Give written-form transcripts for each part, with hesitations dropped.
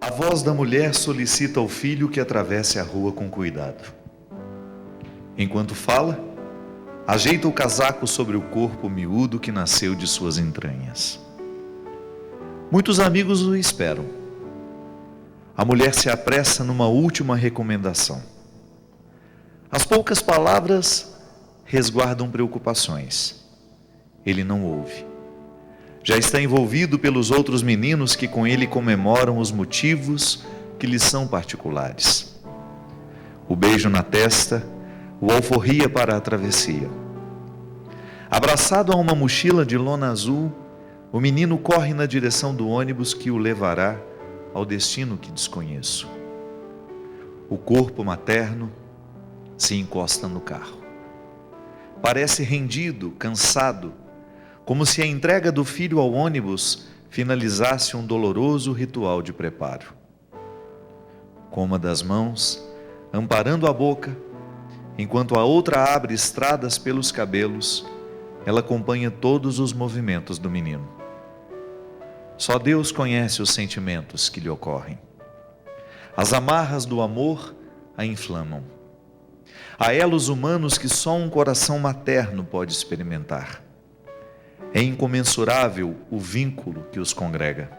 A voz da mulher solicita ao filho que atravesse a rua com cuidado. Enquanto fala, ajeita o casaco sobre o corpo miúdo que nasceu de suas entranhas. Muitos amigos o esperam. A mulher se apressa numa última recomendação. As poucas palavras resguardam preocupações. Ele não ouve. Já está envolvido pelos outros meninos que com ele comemoram os motivos que lhes são particulares. O beijo na testa o alforria para a travessia. Abraçado a uma mochila de lona azul, o menino corre na direção do ônibus que o levará ao destino que desconheço. O corpo materno se encosta no carro. Parece rendido, cansado, como se a entrega do filho ao ônibus finalizasse um doloroso ritual de preparo. Com uma das mãos, amparando a boca, enquanto a outra abre estradas pelos cabelos, ela acompanha todos os movimentos do menino. Só Deus conhece os sentimentos que lhe ocorrem. As amarras do amor a inflamam. Há elos humanos que só um coração materno pode experimentar. É incomensurável o vínculo que os congrega.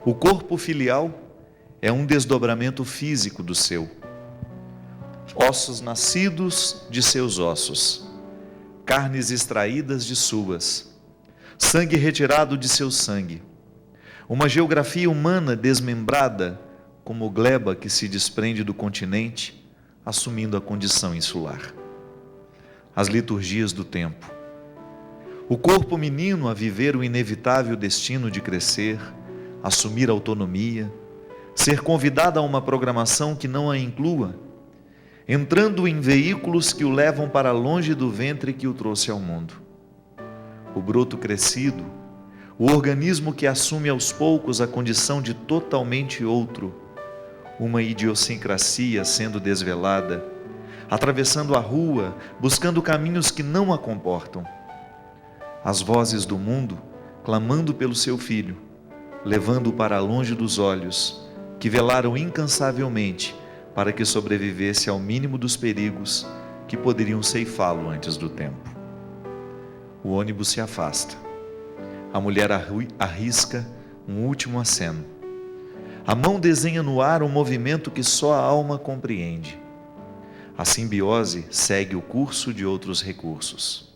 O corpo filial é um desdobramento físico do seu. Ossos nascidos de seus ossos, carnes extraídas de suas, sangue retirado de seu sangue, uma geografia humana desmembrada como gleba que se desprende do continente, assumindo a condição insular. As liturgias do tempo. O corpo menino a viver o inevitável destino de crescer, assumir autonomia, ser convidado a uma programação que não a inclua, entrando em veículos que o levam para longe do ventre que o trouxe ao mundo. O broto crescido, o organismo que assume aos poucos a condição de totalmente outro, uma idiosincrasia sendo desvelada, atravessando a rua, buscando caminhos que não a comportam. As vozes do mundo clamando pelo seu filho, levando-o para longe dos olhos, que velaram incansavelmente para que sobrevivesse ao mínimo dos perigos que poderiam ceifá-lo antes do tempo. O ônibus se afasta. A mulher arrisca um último aceno. A mão desenha no ar um movimento que só a alma compreende. A simbiose segue o curso de outros recursos.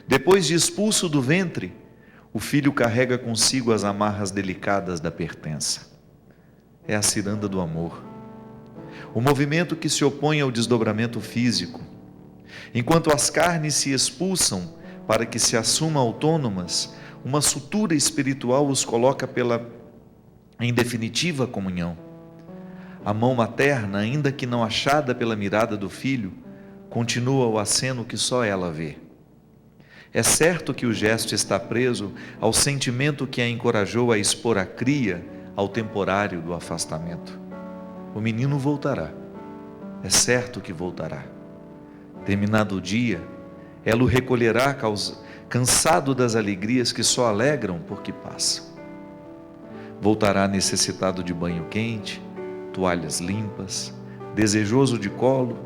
Depois de expulso do ventre, o filho carrega consigo as amarras delicadas da pertença. É a ciranda do amor. O movimento que se opõe ao desdobramento físico. Enquanto as carnes se expulsam para que se assumam autônomas, uma sutura espiritual os coloca em definitiva comunhão. A mão materna, ainda que não achada pela mirada do filho, continua o aceno que só ela vê. É certo que o gesto está preso ao sentimento que a encorajou a expor a cria ao temporário do afastamento. O menino voltará. É certo que voltará. Terminado o dia, ela o recolherá cansado das alegrias que só alegram porque passam. Voltará necessitado de banho quente, toalhas limpas, desejoso de colo,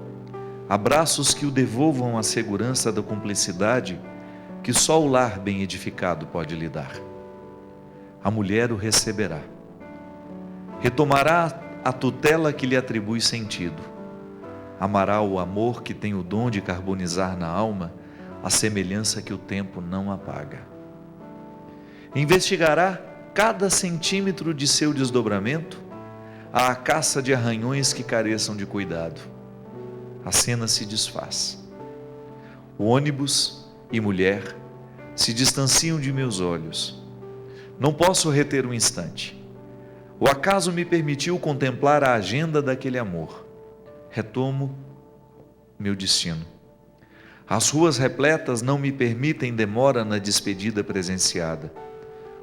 abraços que o devolvam a segurança da cumplicidade que só o lar bem edificado pode lhe dar. A mulher o receberá. Retomará a tutela que lhe atribui sentido. Amará o amor que tem o dom de carbonizar na alma a semelhança que o tempo não apaga. Investigará cada centímetro de seu desdobramento à caça de arranhões que careçam de cuidado. A cena se desfaz. O ônibus e mulher se distanciam de meus olhos. Não posso reter um instante. O acaso me permitiu contemplar a agenda daquele amor. Retomo meu destino. As ruas repletas não me permitem demora na despedida presenciada.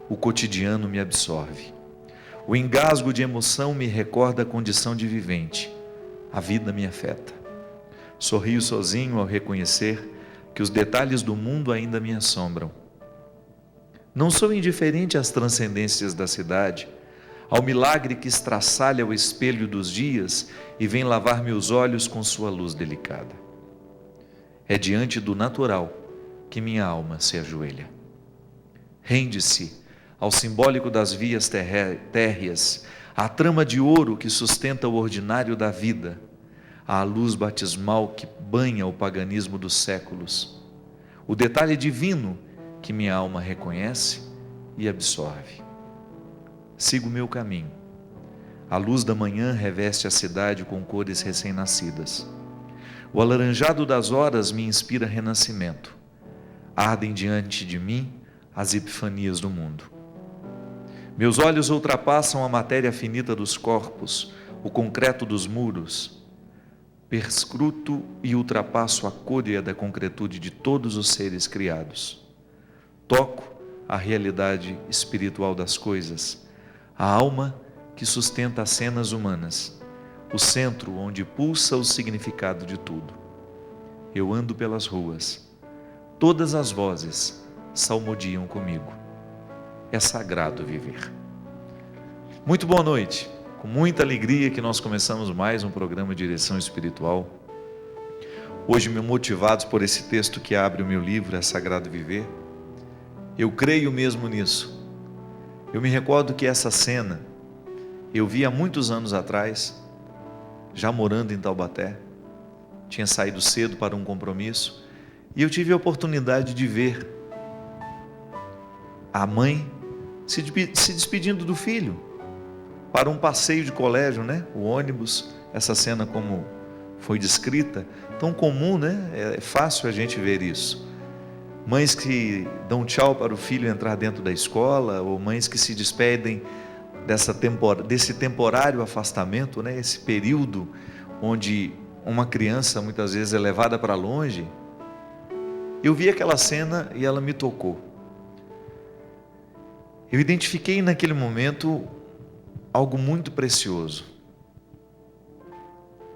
O cotidiano me absorve. O engasgo de emoção me recorda a condição de vivente. A vida me afeta. Sorrio sozinho ao reconhecer que os detalhes do mundo ainda me assombram. Não sou indiferente às transcendências da cidade, ao milagre que estraçalha o espelho dos dias e vem lavar meus olhos com sua luz delicada. É diante do natural que minha alma se ajoelha. Rende-se ao simbólico das vias térreas, à trama de ouro que sustenta o ordinário da vida, à luz batismal que banha o paganismo dos séculos, o detalhe divino que minha alma reconhece e absorve. Sigo meu caminho. A luz da manhã reveste a cidade com cores recém-nascidas. O alaranjado das horas me inspira renascimento. Ardem diante de mim as epifanias do mundo. Meus olhos ultrapassam a matéria finita dos corpos, o concreto dos muros. Perscruto e ultrapasso a côdea da concretude de todos os seres criados. Toco a realidade espiritual das coisas, a alma que sustenta as cenas humanas, o centro onde pulsa o significado de tudo. Eu ando pelas ruas, todas as vozes salmodiam comigo. É sagrado viver. Muito boa noite, com muita alegria que nós começamos mais um programa de Direção Espiritual. Hoje, motivados por esse texto que abre o meu livro, É Sagrado Viver, eu creio mesmo nisso. Eu me recordo que essa cena eu vi há muitos anos atrás, já morando em Taubaté, tinha saído cedo para um compromisso, e eu tive a oportunidade de ver a mãe se despedindo do filho, para um passeio de colégio, né? O ônibus, essa cena como foi descrita, tão comum, né? É fácil a gente ver isso. Mães que dão tchau para o filho entrar dentro da escola, ou mães que se despedem desse temporário afastamento, né? Esse período onde uma criança muitas vezes é levada para longe. Eu vi aquela cena e ela me tocou. Eu identifiquei naquele momento algo muito precioso,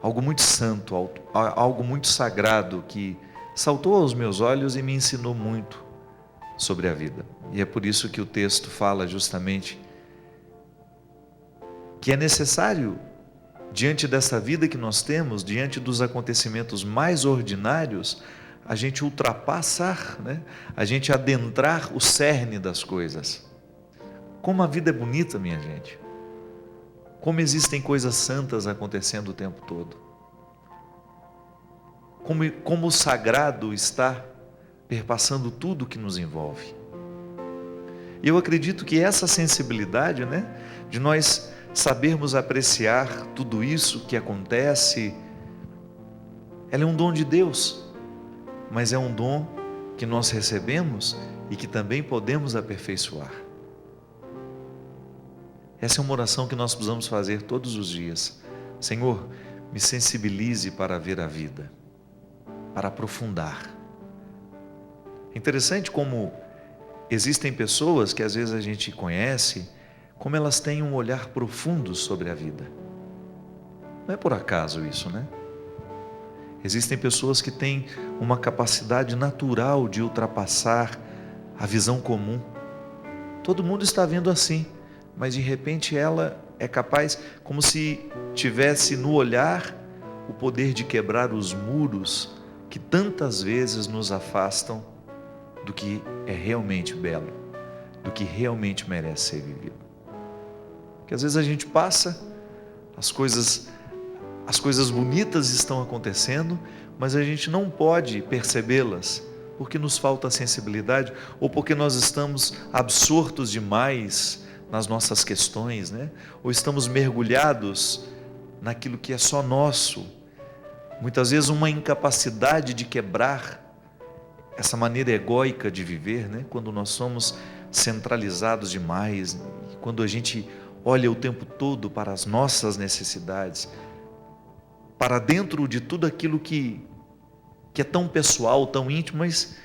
algo muito santo, algo muito sagrado que saltou aos meus olhos e me ensinou muito sobre a vida. E é por isso que o texto fala justamente que é necessário, diante dessa vida que nós temos, diante dos acontecimentos mais ordinários, a gente ultrapassar, né? A gente adentrar o cerne das coisas. Como a vida é bonita, minha gente. Como existem coisas santas acontecendo o tempo todo. Como o sagrado está perpassando tudo que nos envolve. E eu acredito que essa sensibilidade, né, de nós sabermos apreciar tudo isso que acontece, ela é um dom de Deus, mas é um dom que nós recebemos e que também podemos aperfeiçoar. Essa é uma oração que nós precisamos fazer todos os dias. Senhor, me sensibilize para ver a vida, para aprofundar. É interessante como existem pessoas que às vezes a gente conhece, como elas têm um olhar profundo sobre a vida. Não é por acaso isso, né? Existem pessoas que têm uma capacidade natural de ultrapassar a visão comum. Todo mundo está vendo assim, mas de repente ela é capaz, como se tivesse no olhar o poder de quebrar os muros que tantas vezes nos afastam do que é realmente belo, do que realmente merece ser vivido. Que às vezes a gente passa, as coisas bonitas estão acontecendo, mas a gente não pode percebê-las, porque nos falta sensibilidade, ou porque nós estamos absortos demais nas nossas questões, né? Ou estamos mergulhados naquilo que é só nosso. Muitas vezes uma incapacidade de quebrar essa maneira egóica de viver, né? Quando nós somos centralizados demais, quando a gente olha o tempo todo para as nossas necessidades, para dentro de tudo aquilo que é tão pessoal, tão íntimo, mas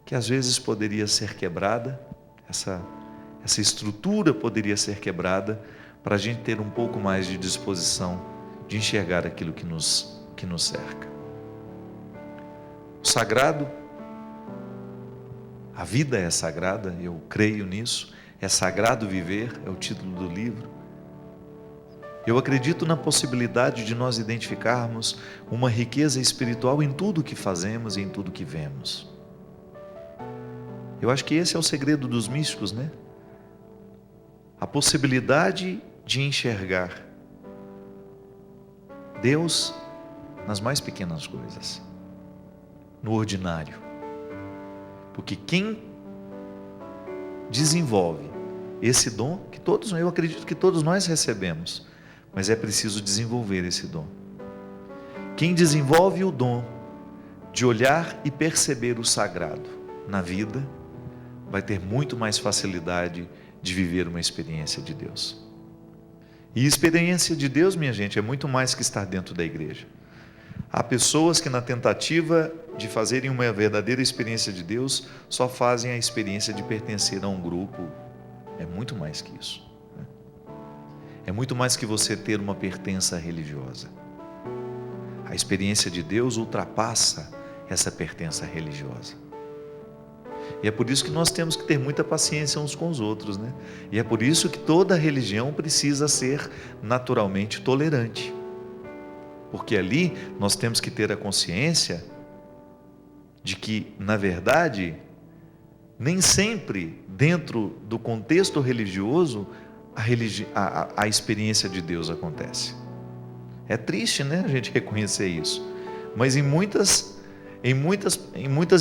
que às vezes poderia ser quebrada, essa estrutura poderia ser quebrada, para a gente ter um pouco mais de disposição de enxergar aquilo que nos cerca. O sagrado, a vida é sagrada, eu creio nisso, é sagrado viver, é o título do livro, Eu acredito na possibilidade de nós identificarmos uma riqueza espiritual em tudo que fazemos e em tudo que vemos. Eu acho que esse é o segredo dos místicos, né? A possibilidade de enxergar Deus nas mais pequenas coisas, no ordinário. Porque quem desenvolve esse dom, eu acredito que todos nós recebemos, mas é preciso desenvolver esse dom. Quem desenvolve o dom de olhar e perceber o sagrado na vida, vai ter muito mais facilidade de viver uma experiência de Deus. E experiência de Deus, minha gente, é muito mais que estar dentro da igreja. Há pessoas que, na tentativa de fazerem uma verdadeira experiência de Deus, só fazem a experiência de pertencer a um grupo. É muito mais que isso. É muito mais que você ter uma pertença religiosa. A experiência de Deus ultrapassa essa pertença religiosa. E é por isso que nós temos que ter muita paciência uns com os outros, né? E é por isso que toda religião precisa ser naturalmente tolerante. Porque ali nós temos que ter a consciência de que, na verdade, nem sempre dentro do contexto religioso a experiência de Deus acontece. É triste, né, a gente reconhecer isso. Mas em muitas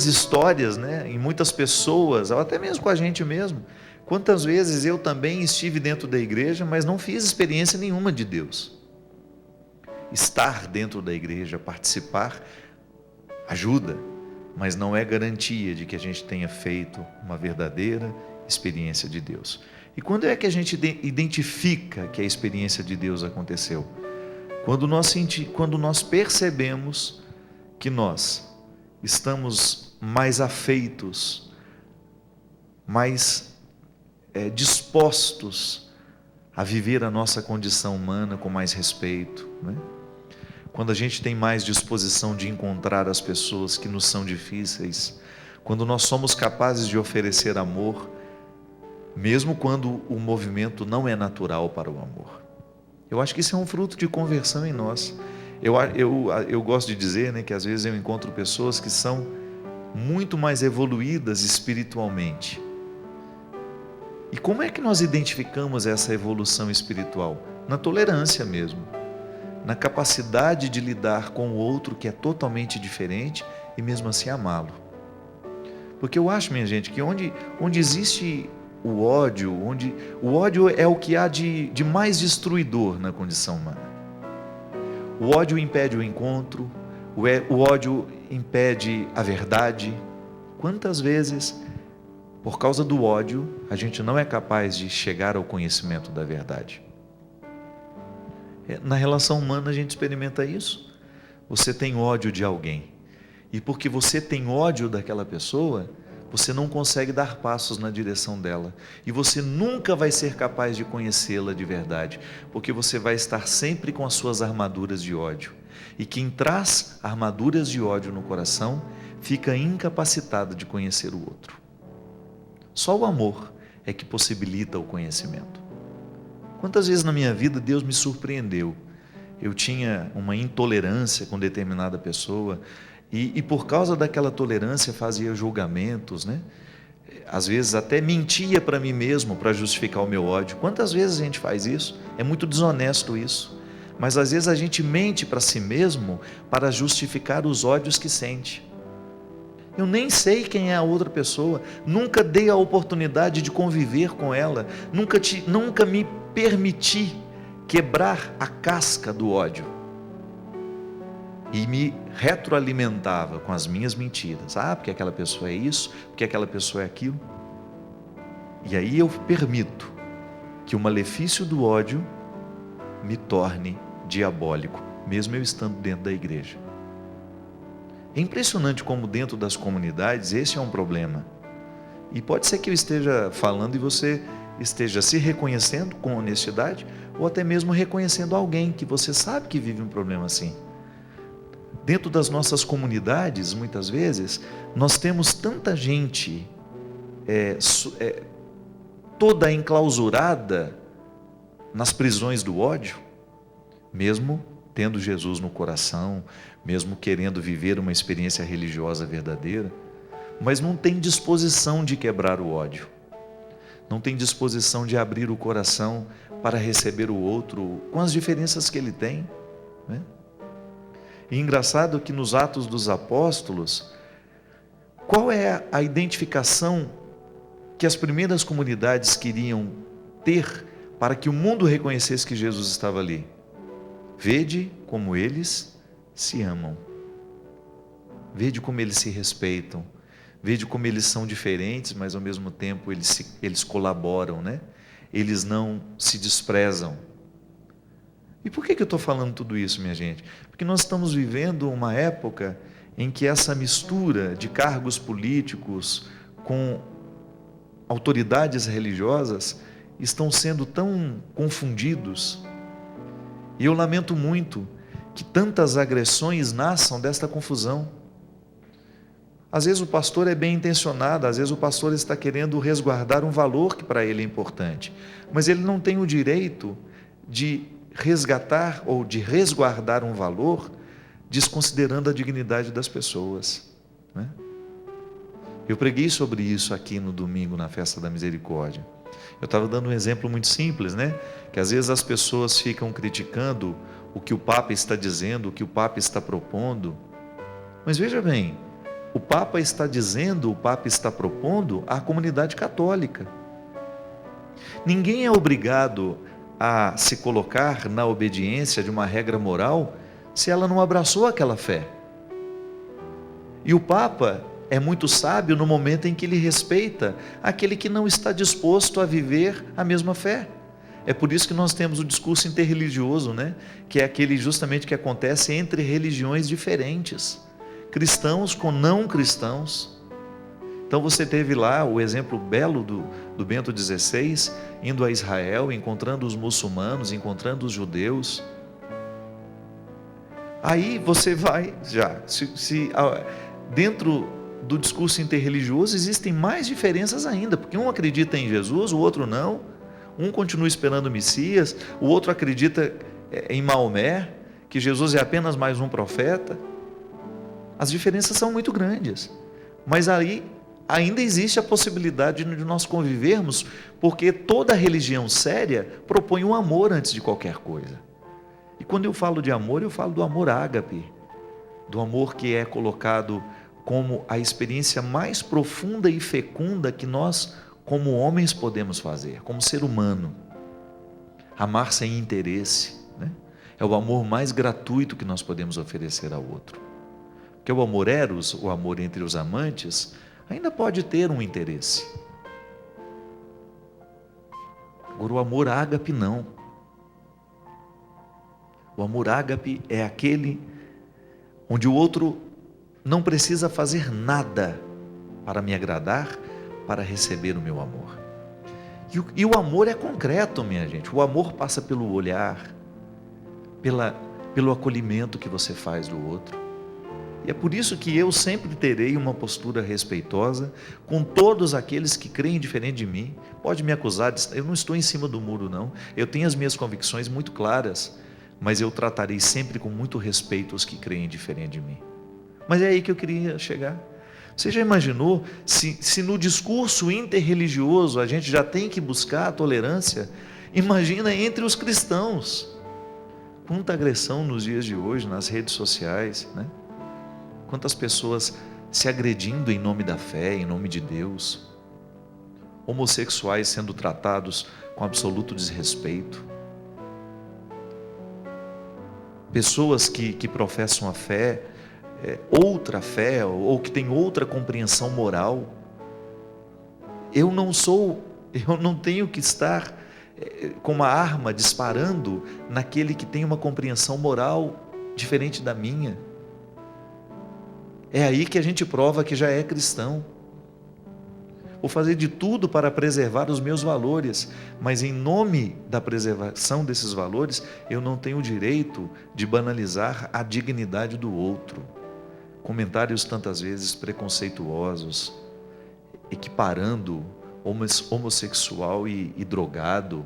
histórias, né, em muitas pessoas, ou até mesmo com a gente mesmo, quantas vezes eu também estive dentro da igreja, mas não fiz experiência nenhuma de Deus. Estar dentro da igreja, participar, ajuda, mas não é garantia de que a gente tenha feito uma verdadeira experiência de Deus. E quando é que a gente identifica que a experiência de Deus aconteceu? Quando nós percebemos que nós estamos mais afeitos, mais dispostos a viver a nossa condição humana com mais respeito, né? Quando a gente tem mais disposição de encontrar as pessoas que nos são difíceis, quando nós somos capazes de oferecer amor, mesmo quando o movimento não é natural para o amor. Eu acho que isso é um fruto de conversão em nós. Eu gosto de dizer, né, que às vezes eu encontro pessoas que são muito mais evoluídas espiritualmente. E como é que nós identificamos essa evolução espiritual? Na tolerância mesmo, na capacidade de lidar com o outro que é totalmente diferente e mesmo assim amá-lo. Porque eu acho, minha gente, que onde existe o ódio é o que há de mais destruidor na condição humana. O ódio impede o encontro, o ódio impede a verdade. Quantas vezes, por causa do ódio, a gente não é capaz de chegar ao conhecimento da verdade? Na relação humana a gente experimenta isso. Você tem ódio de alguém, e porque você tem ódio daquela pessoa, você não consegue dar passos na direção dela, e você nunca vai ser capaz de conhecê-la de verdade, porque você vai estar sempre com as suas armaduras de ódio, e quem traz armaduras de ódio no coração, fica incapacitado de conhecer o outro. Só o amor é que possibilita o conhecimento. Quantas vezes na minha vida Deus me surpreendeu? Eu tinha uma intolerância com determinada pessoa, e por causa daquela tolerância fazia julgamentos, né? Às vezes até mentia para mim mesmo para justificar o meu ódio. Quantas vezes a gente faz isso? É muito desonesto isso. Mas às vezes a gente mente para si mesmo para justificar os ódios que sente. Eu nem sei quem é a outra pessoa, nunca dei a oportunidade de conviver com ela, nunca me permiti quebrar a casca do ódio. E me retroalimentava com as minhas mentiras. Porque aquela pessoa é isso, porque aquela pessoa é aquilo. E aí eu permito que o malefício do ódio me torne diabólico, mesmo eu estando dentro da igreja. É impressionante como dentro das comunidades esse é um problema. E pode ser que eu esteja falando e você esteja se reconhecendo com honestidade, ou até mesmo reconhecendo alguém que você sabe que vive um problema assim. Dentro das nossas comunidades, muitas vezes, nós temos tanta gente toda enclausurada nas prisões do ódio, mesmo tendo Jesus no coração, mesmo querendo viver uma experiência religiosa verdadeira, mas não tem disposição de quebrar o ódio, não tem disposição de abrir o coração para receber o outro com as diferenças que ele tem, né? E engraçado que nos Atos dos Apóstolos, qual é a identificação que as primeiras comunidades queriam ter para que o mundo reconhecesse que Jesus estava ali? Vede como eles se amam, vede como eles se respeitam, vede como eles são diferentes, mas ao mesmo tempo eles colaboram, né? Eles não se desprezam. E por que eu estou falando tudo isso, minha gente? Porque nós estamos vivendo uma época em que essa mistura de cargos políticos com autoridades religiosas estão sendo tão confundidos. E eu lamento muito que tantas agressões nasçam desta confusão. Às vezes o pastor é bem intencionado, às vezes o pastor está querendo resguardar um valor que para ele é importante, mas ele não tem o direito de resgatar ou de resguardar um valor desconsiderando a dignidade das pessoas, né? Eu preguei sobre isso aqui no domingo na Festa da Misericórdia. Eu estava dando um exemplo muito simples, né? Que às vezes as pessoas ficam criticando o que o Papa está dizendo, o que o Papa está propondo, mas veja bem, o Papa está dizendo, o Papa está propondo à comunidade católica. Ninguém é obrigado a se colocar na obediência de uma regra moral se ela não abraçou aquela fé. E o Papa é muito sábio no momento em que ele respeita aquele que não está disposto a viver a mesma fé. É por isso que nós temos o discurso interreligioso, né? Que é aquele justamente que acontece entre religiões diferentes, cristãos com não cristãos. Então você teve lá o exemplo belo do Bento XVI, indo a Israel, encontrando os muçulmanos, encontrando os judeus. Aí você vai, dentro do discurso interreligioso existem mais diferenças ainda, porque um acredita em Jesus, o outro não, um continua esperando o Messias, o outro acredita em Maomé, que Jesus é apenas mais um profeta. As diferenças são muito grandes, mas aí ainda existe a possibilidade de nós convivermos, porque toda religião séria propõe um amor antes de qualquer coisa. E quando eu falo de amor, eu falo do amor ágape, do amor que é colocado como a experiência mais profunda e fecunda que nós, como homens, podemos fazer, como ser humano. Amar sem interesse, né? É o amor mais gratuito que nós podemos oferecer ao outro. Porque o amor eros, o amor entre os amantes, ainda pode ter um interesse. Agora o amor ágape não. O amor ágape é aquele onde o outro não precisa fazer nada para me agradar, para receber o meu amor. E o amor é concreto, minha gente. O amor passa pelo olhar, pelo acolhimento que você faz do outro. E é por isso que eu sempre terei uma postura respeitosa com todos aqueles que creem diferente de mim. Pode me acusar, eu não estou em cima do muro não. Eu tenho as minhas convicções muito claras, mas eu tratarei sempre com muito respeito os que creem diferente de mim. Mas é aí que eu queria chegar. Você já imaginou se no discurso interreligioso a gente já tem que buscar a tolerância? Imagina entre os cristãos. Quanta agressão nos dias de hoje, nas redes sociais, né? Quantas pessoas se agredindo em nome da fé, em nome de Deus. Homossexuais sendo tratados com absoluto desrespeito. Pessoas que professam a fé, outra fé, ou que têm outra compreensão moral. Eu não tenho que estar com uma arma disparando naquele que tem uma compreensão moral diferente da minha. É aí que a gente prova que já é cristão. Vou fazer de tudo para preservar os meus valores, mas em nome da preservação desses valores, eu não tenho o direito de banalizar a dignidade do outro. Comentários tantas vezes preconceituosos, equiparando homossexual e drogado,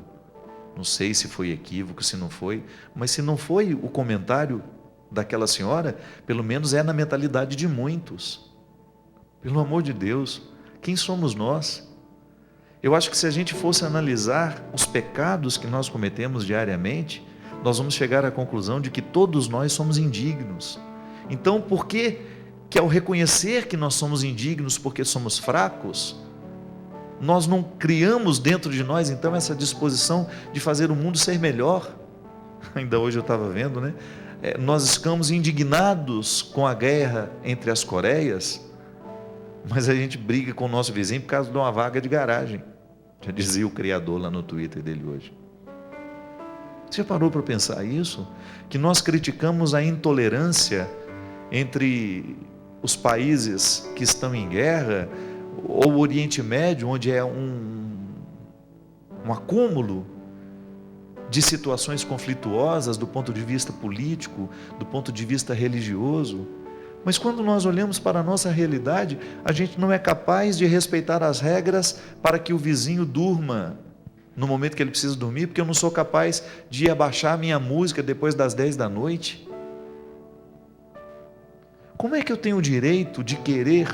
Não sei se foi equívoco, se não foi, mas se não foi o comentário daquela senhora, pelo menos é na mentalidade de muitos. Pelo amor de Deus, quem somos nós? Eu acho que se a gente fosse analisar os pecados que nós cometemos diariamente, nós vamos chegar à conclusão de que todos nós somos indignos. Então, por que ao reconhecer que nós somos indignos porque somos fracos, nós não criamos dentro de nós então essa disposição de fazer o mundo ser melhor? Ainda hoje eu estava vendo, né? Nós ficamos indignados com a guerra entre as Coreias, mas a gente briga com o nosso vizinho por causa de uma vaga de garagem. Já dizia o criador lá no Twitter dele hoje. Você já parou para pensar isso? Que nós criticamos a intolerância entre os países que estão em guerra, ou o Oriente Médio, onde é um acúmulo de situações conflituosas do ponto de vista político, do ponto de vista religioso. Mas quando nós olhamos para a nossa realidade, a gente não é capaz de respeitar as regras para que o vizinho durma no momento que ele precisa dormir, porque eu não sou capaz de abaixar a minha música depois das 10 da noite. Como é que eu tenho o direito de querer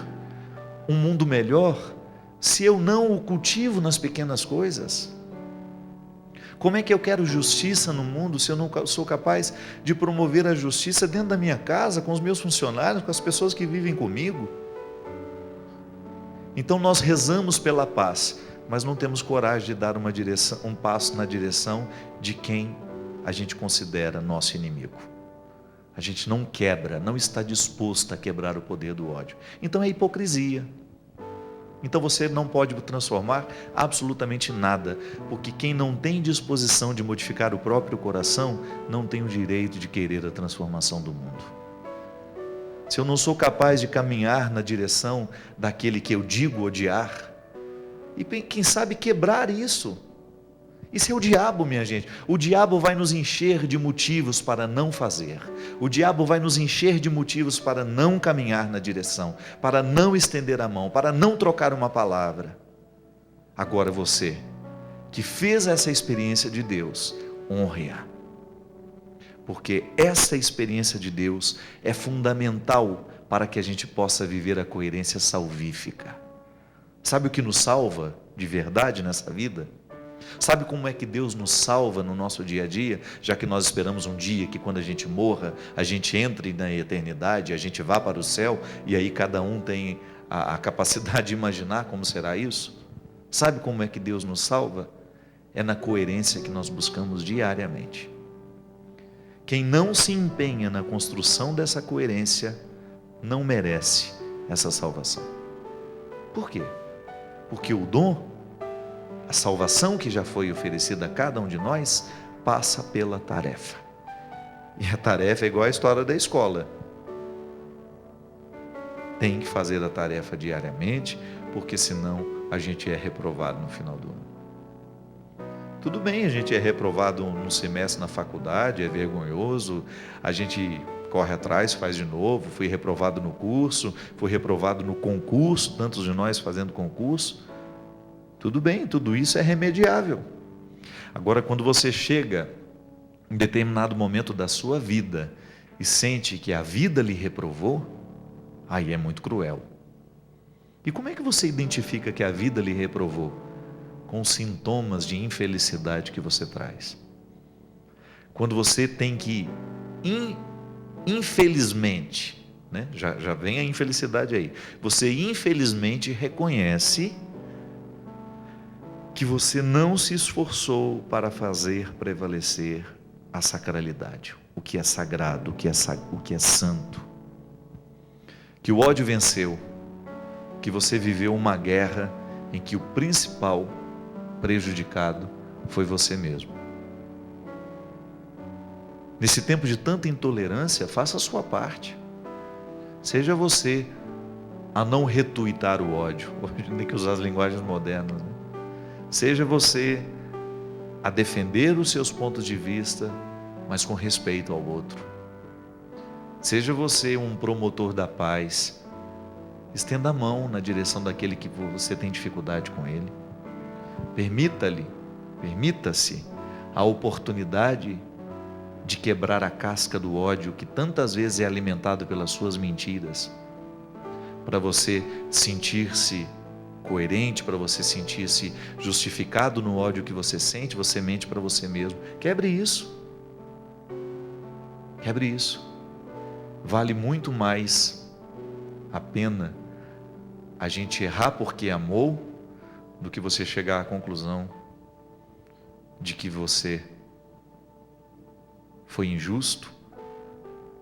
um mundo melhor se eu não o cultivo nas pequenas coisas? Como é que eu quero justiça no mundo se eu não sou capaz de promover a justiça dentro da minha casa, com os meus funcionários, com as pessoas que vivem comigo? Então nós rezamos pela paz, mas não temos coragem de dar um passo na direção de quem a gente considera nosso inimigo. A gente não quebra, não está disposto a quebrar o poder do ódio. Então é hipocrisia. Então você não pode transformar absolutamente nada, porque quem não tem disposição de modificar o próprio coração, não tem o direito de querer a transformação do mundo. Se eu não sou capaz de caminhar na direção daquele que eu digo odiar, e quem sabe quebrar isso, isso é o diabo, minha gente. O diabo vai nos encher de motivos para não fazer. O diabo vai nos encher de motivos para não caminhar na direção, para não estender a mão, para não trocar uma palavra. Agora você, que fez essa experiência de Deus, honre-a. Porque essa experiência de Deus é fundamental para que a gente possa viver a coerência salvífica. Sabe o que nos salva de verdade nessa vida? Sabe como é que Deus nos salva no nosso dia a dia? Já que nós esperamos um dia que quando a gente morra, a gente entre na eternidade, a gente vá para o céu, e aí cada um tem a capacidade de imaginar como será isso. Sabe como é que Deus nos salva? É na coerência que nós buscamos diariamente. Quem não se empenha na construção dessa coerência, não merece essa salvação. Por quê? Porque o dom, a salvação que já foi oferecida a cada um de nós, passa pela tarefa. E a tarefa é igual a história da escola. Tem que fazer a tarefa diariamente, porque senão a gente é reprovado no final do ano. Tudo bem, a gente é reprovado no semestre na faculdade, é vergonhoso, a gente corre atrás, faz de novo, fui reprovado no curso, fui reprovado no concurso, tantos de nós fazendo concurso. Tudo bem, tudo isso é remediável. Agora, quando você chega em determinado momento da sua vida e sente que a vida lhe reprovou, aí é muito cruel. E como é que você identifica que a vida lhe reprovou? Com os sintomas de infelicidade que você traz. Quando você tem que, infelizmente, né? já vem a infelicidade aí, você infelizmente reconhece que você não se esforçou para fazer prevalecer a sacralidade, o que é sagrado, o que é santo, que o ódio venceu, que você viveu uma guerra em que o principal prejudicado foi você mesmo. Nesse tempo de tanta intolerância, faça a sua parte. Seja você a não retuitar o ódio. Hoje tem que usar as linguagens modernas, né? Seja você a defender os seus pontos de vista, mas com respeito ao outro. Seja você um promotor da paz. Estenda a mão na direção daquele que você tem dificuldade com ele. Permita-se a oportunidade de quebrar a casca do ódio que tantas vezes é alimentado pelas suas mentiras, para você sentir-se coerente, para você sentir-se justificado no ódio que você sente, você mente para você mesmo. Quebre isso. Quebre isso. Vale muito mais a pena a gente errar porque amou, do que você chegar à conclusão de que você foi injusto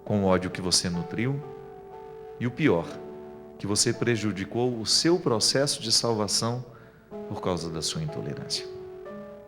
com o ódio que você nutriu, e o pior, que você prejudicou o seu processo de salvação por causa da sua intolerância.